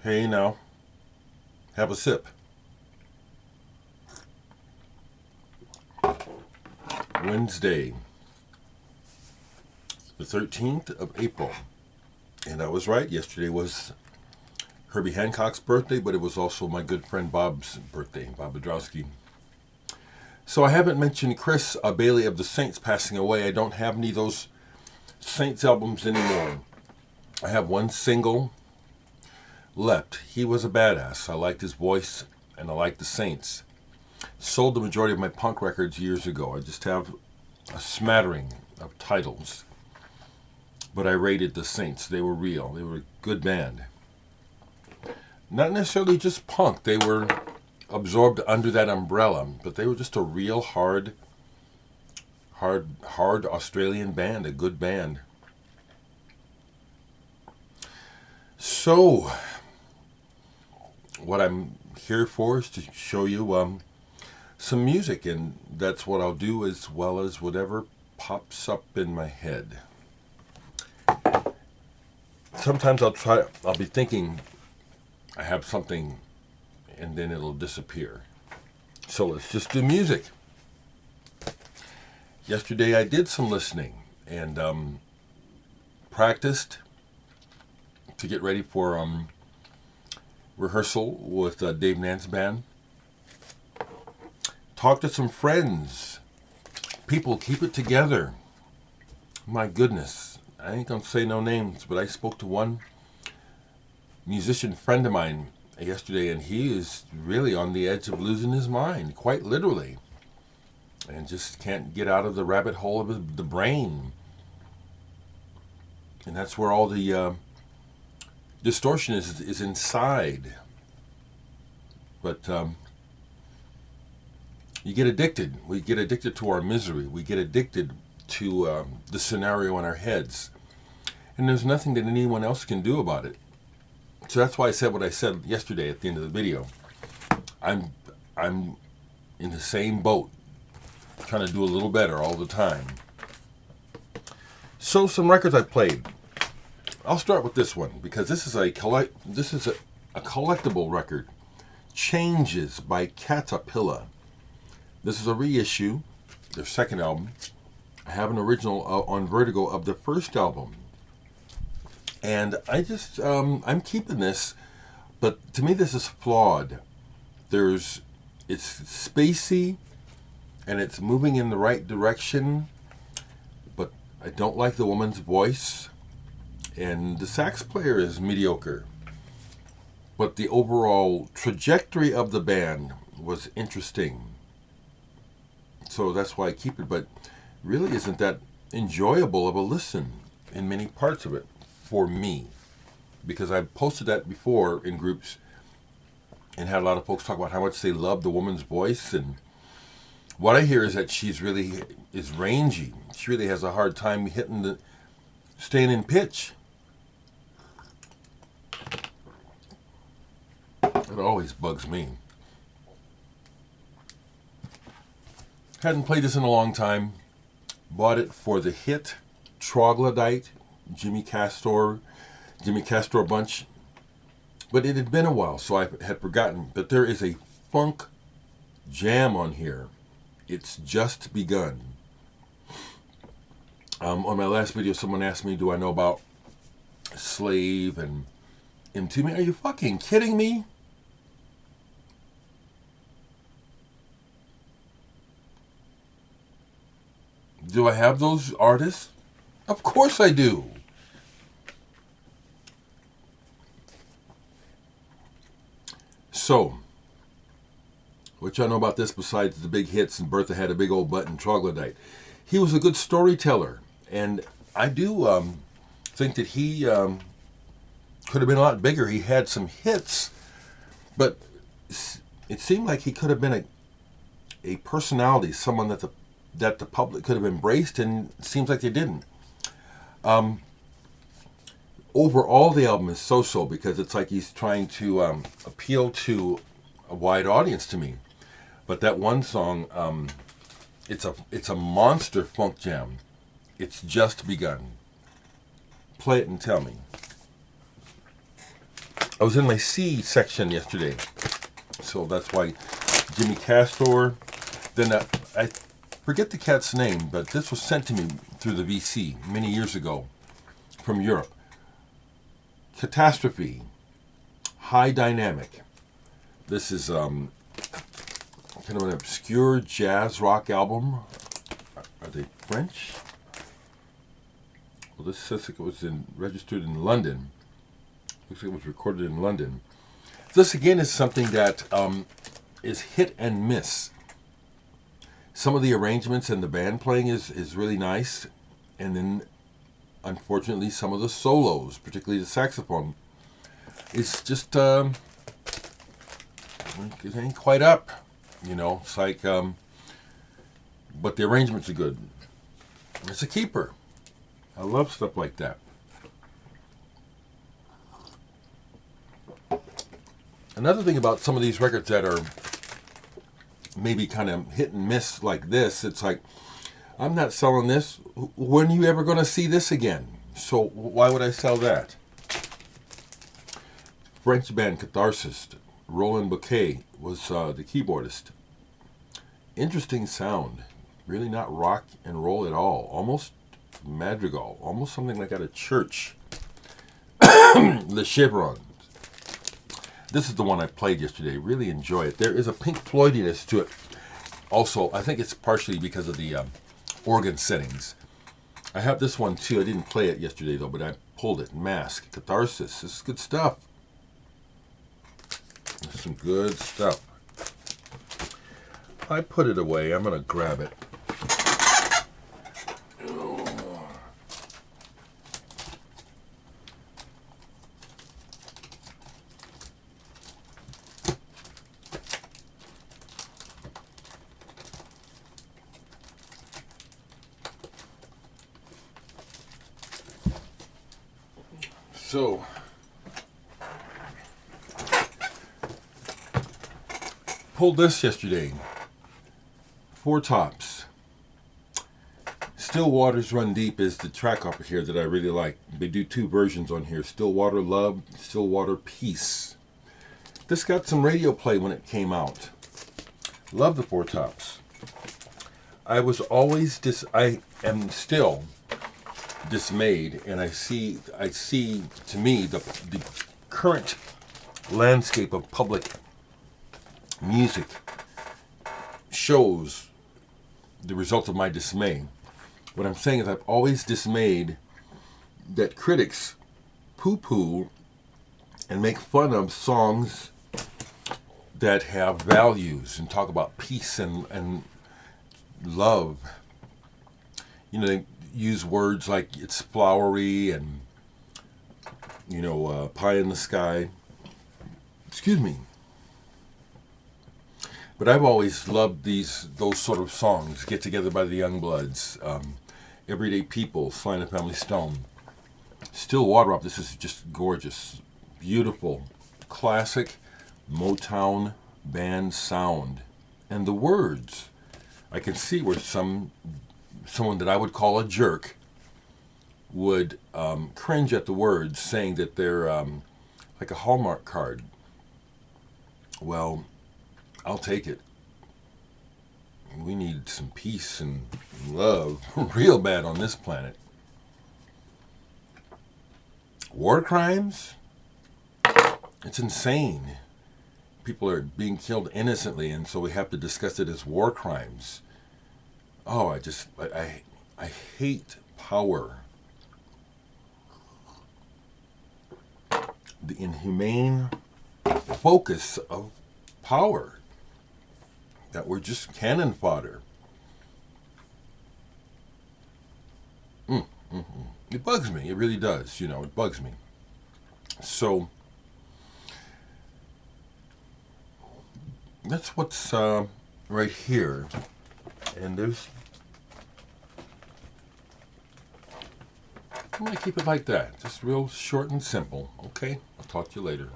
Hey now, have a sip. Wednesday, the 13th of April. And I was right, yesterday was Herbie Hancock's birthday, but it was also my good friend Bob's birthday, Bob Bedrowski. So I haven't mentioned Chris Bailey of the Saints passing away. I don't have any of those Saints albums anymore. I have one single left. He was a badass. I liked his voice, and I liked the Saints. Sold the majority of my punk records years ago. I just have a smattering of titles. But I rated the Saints. They were real. They were a good band. Not necessarily just punk. They were absorbed under that umbrella, but they were just a real hard Australian band, a good band. So, what I'm here for is to show you some music, and that's what I'll do, as well as whatever pops up in my head. Sometimes I'll be thinking I have something, and then it'll disappear. So let's just do music. Yesterday I did some listening and practiced to get ready for rehearsal with Dave Nance Band. Talked to some friends. People, keep it together. My goodness, I ain't gonna say no names, but I spoke to one musician friend of mine yesterday, and he is really on the edge of losing his mind, quite literally, and just can't get out of the rabbit hole of the brain. And that's where all the distortion is inside. But you get addicted. We get addicted to our misery. We get addicted to the scenario in our heads. And there's nothing that anyone else can do about it. So that's why I said what I said yesterday at the end of the video. I'm in the same boat, trying to do a little better all the time. So some records I played. I'll start with this one because this is a collectible record. Changes by Catapilla. This is a reissue, their second album. I have an original on Vertigo of the first album. And I just, I'm keeping this, but to me this is flawed. It's spacey, and it's moving in the right direction, but I don't like the woman's voice, and the sax player is mediocre. But the overall trajectory of the band was interesting. So that's why I keep it, but really isn't that enjoyable of a listen in many parts of it. For me, because I've posted that before in groups and had a lot of folks talk about how much they love the woman's voice, and what I hear is that she's really is rangy. She really has a hard time staying in pitch. It always bugs me. Hadn't played this in a long time. Bought it for the hit Troglodyte, Jimmy Castor bunch, but it had been a while, so I had forgotten. But there is a funk jam on here. It's just begun. On my last video, someone asked me, do I know about Slave and M2? Are you fucking kidding me? Do I have those artists? Of course I do. So, what y'all know about this besides the big hits and Bertha Had a Big Old Butt and Troglodyte? He was a good storyteller, and I do think that he could have been a lot bigger. He had some hits, but it seemed like he could have been a personality, someone that the public could have embraced, and it seems like they didn't. Overall, the album is so-so because it's like he's trying to appeal to a wide audience to me. But that one song, it's a monster funk jam. It's just begun. Play it and tell me. I was in my C section yesterday, so that's why Jimmy Castor. Then I forget the cat's name, but this was sent to me through the VC many years ago from Europe. Catastrophe, high dynamic. This is kind of an obscure jazz rock album. Are they French? Well, this says it was registered in London. Looks like it was recorded in London. This again is something that is hit and miss. Some of the arrangements and the band playing is really nice, and then unfortunately some of the solos, particularly the saxophone, is just it ain't quite up. You know, it's like, but the arrangements are good. It's a keeper. I love stuff like that. Another thing about some of these records that are maybe kind of hit and miss like this, it's like, I'm not selling this. When are you ever going to see this again? So why would I sell that? French band Catharsis, Roland Bouquet was the keyboardist. Interesting sound. Really not rock and roll at all. Almost madrigal. Almost something like at a church. The Chevrons. This is the one I played yesterday. Really enjoy it. There is a Pink Floydiness to it. Also, I think it's partially because of the organ settings. I have this one too. I didn't play it yesterday though, but I pulled it. Masq, Catharsis. This is good stuff. This is some good stuff. I put it away. I'm going to grab it. So, pulled this yesterday. Four Tops. Still Waters Run Deep is the track off of here that I really like. They do two versions on here. Stillwater Love, Stillwater Peace. This got some radio play when it came out. Love the Four Tops. I am still dismayed, and I see to me the current landscape of public music shows the result of my dismay. What I'm saying is I've always dismayed that critics poo-poo and make fun of songs that have values and talk about peace and love. You know, they use words like it's flowery and, you know, pie in the sky. Excuse me. But I've always loved those sort of songs. Get Together by the Youngbloods, Everyday People, Sly and the Family Stone. Still Water Up. This is just gorgeous, beautiful, classic Motown band sound. And the words, I can see where someone that I would call a jerk would cringe at the words, saying that they're like a Hallmark card. Well, I'll take it. We need some peace and love real bad on this planet. War crimes? It's insane. People are being killed innocently, and so we have to discuss it as war crimes. Oh, I hate power. The inhumane focus of power. That we're just cannon fodder. It bugs me. It really does. You know, it bugs me. So, that's what's right here. And there's... I'm going to keep it like that. Just real short and simple. Okay? I'll talk to you later.